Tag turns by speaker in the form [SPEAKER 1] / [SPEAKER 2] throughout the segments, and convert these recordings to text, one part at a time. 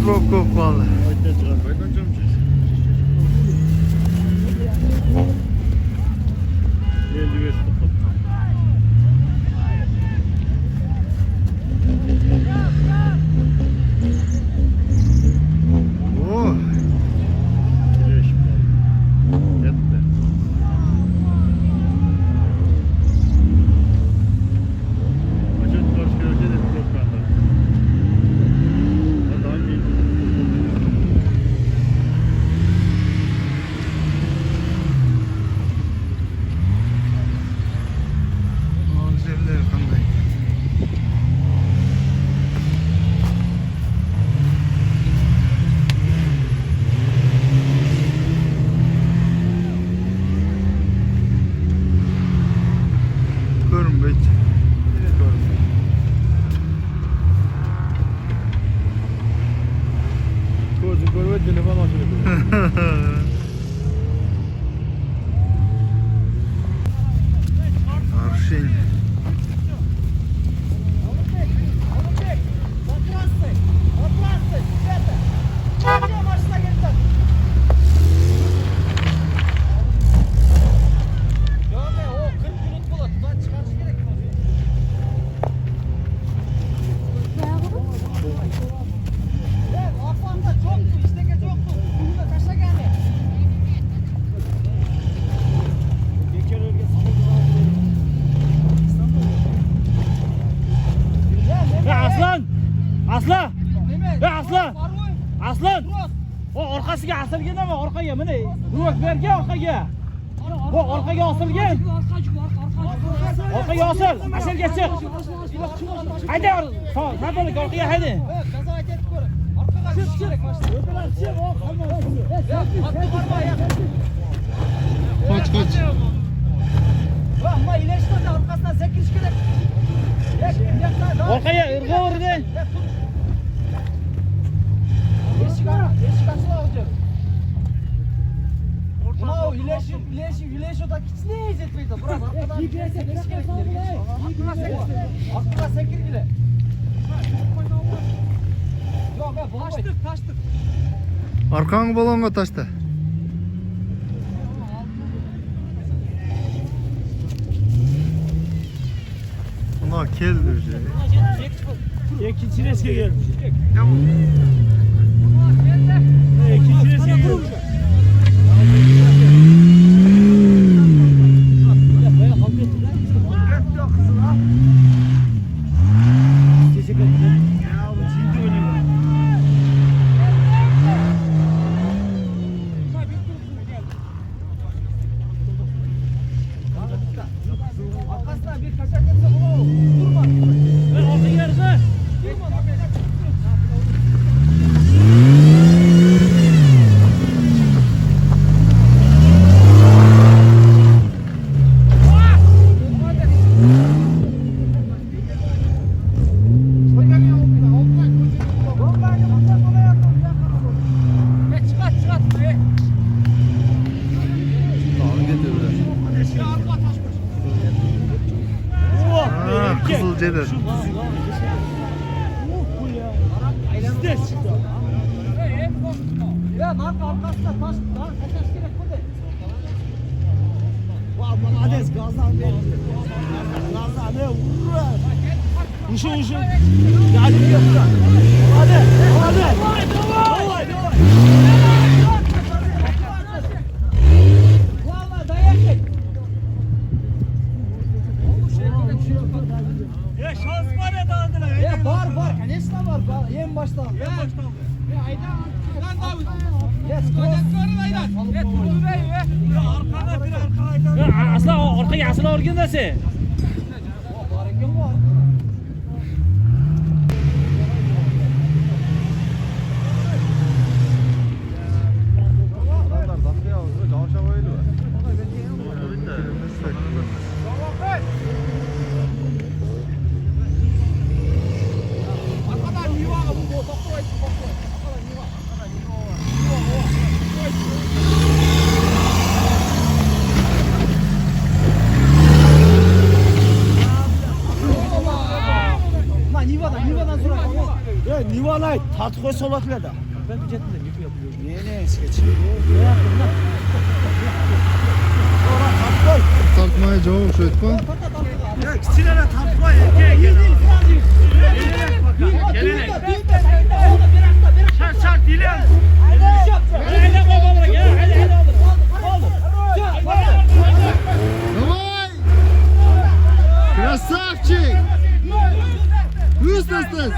[SPEAKER 1] Ko'proq ko'p qoldi. Arşin.
[SPEAKER 2] Aslan! O orqasiga asilgan ama orqaga mana burak berga orqaga. Bu orqaga osilgan. Orqaga osil, asilga chiq. Hayda, sabalik orqaga hayda.
[SPEAKER 3] Gaza ketib ko'r. Orqaga chiq. O'talar chiq, o
[SPEAKER 1] Qoch.
[SPEAKER 3] Va, ma ilashtirdi orqasidan sekirish kerak.
[SPEAKER 2] Orqaga irg'a urdi.
[SPEAKER 3] Eshik açılı olacak. Ama o ileş o da kiçine izletliydi. Burası arkadan bir sekiriş gerek. Aklına sekir bile. Yok be, taştık.
[SPEAKER 1] Arqang balonga tashla. Buna keldi o'zi.
[SPEAKER 2] İkinci reske gelmiş.
[SPEAKER 3] Arkasına bir kaçak yapsa bunu durma.
[SPEAKER 2] Ben orta yarısı.
[SPEAKER 1] Kızıl ceder.
[SPEAKER 3] Ya bak arkasına taş gerek burada.
[SPEAKER 2] Vay malades gazdan ver. Gazdan ne vurur. Uşu. Hadi bir yapın. Hadi.
[SPEAKER 3] Vallahi dayak et.
[SPEAKER 2] Ya şans var ya dağındılar.
[SPEAKER 3] Ya var. Конечно var. En baştan.
[SPEAKER 2] Ya ayda. Lan Davut.
[SPEAKER 3] Yes,
[SPEAKER 2] Aslan orqaga asla o'rgandasi. Tartı koy solakla da.
[SPEAKER 3] Ben bir cetimden yük yapıyorum.
[SPEAKER 2] Ne eski çıkıyor? Ne yaptın lan? Sonra tartı koy.
[SPEAKER 1] Tartmaya cevap şu etme.
[SPEAKER 2] Ya kiçilere tartı koy. Gel gel. Şart şart dilen.
[SPEAKER 1] Давай! Красавчик! Выстастас!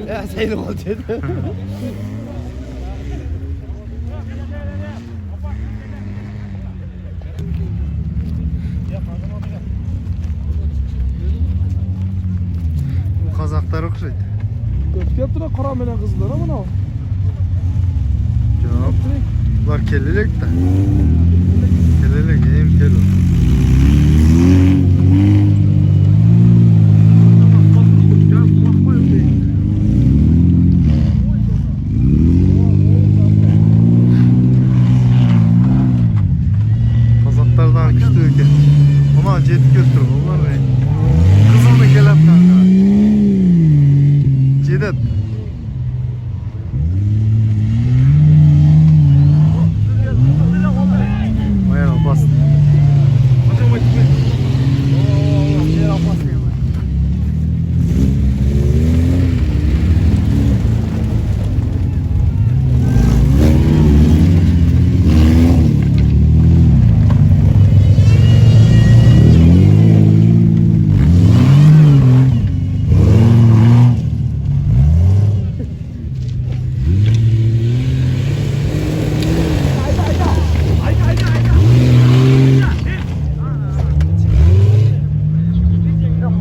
[SPEAKER 2] Ya seni olacak.
[SPEAKER 1] Bu Kazaklar okşaydı.
[SPEAKER 3] Köpkep de kara menen kızlar ama ne?
[SPEAKER 1] Cevap. Bunlar kellelek de. Kellelek hem kello. Kazaklardan küstü ülke. Ona jet götür. Onlar ne? Kızılını kelep kanka. Cedet. Bayağı bastı.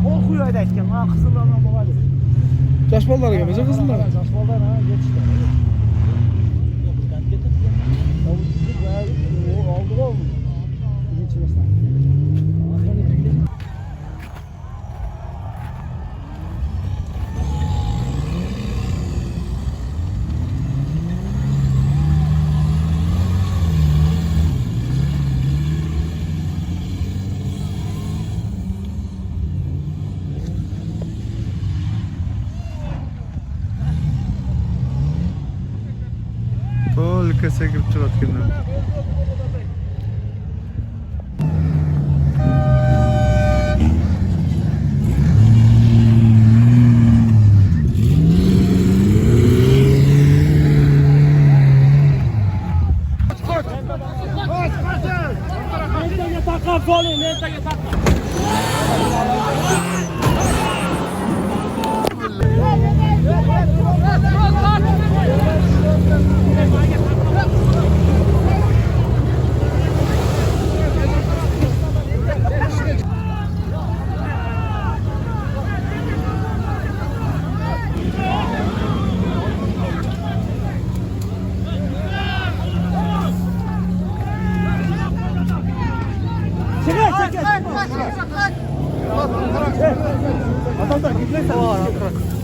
[SPEAKER 2] Korkuyor ederken ha kızıllarına bakalım.
[SPEAKER 3] Yaş ballara gelecek kızlar.
[SPEAKER 2] Saçmaldan ha geç işte. Aldı oldu. İçine sen.
[SPEAKER 1] Только sekip çıratkenler.
[SPEAKER 2] Adamlar gitmezse.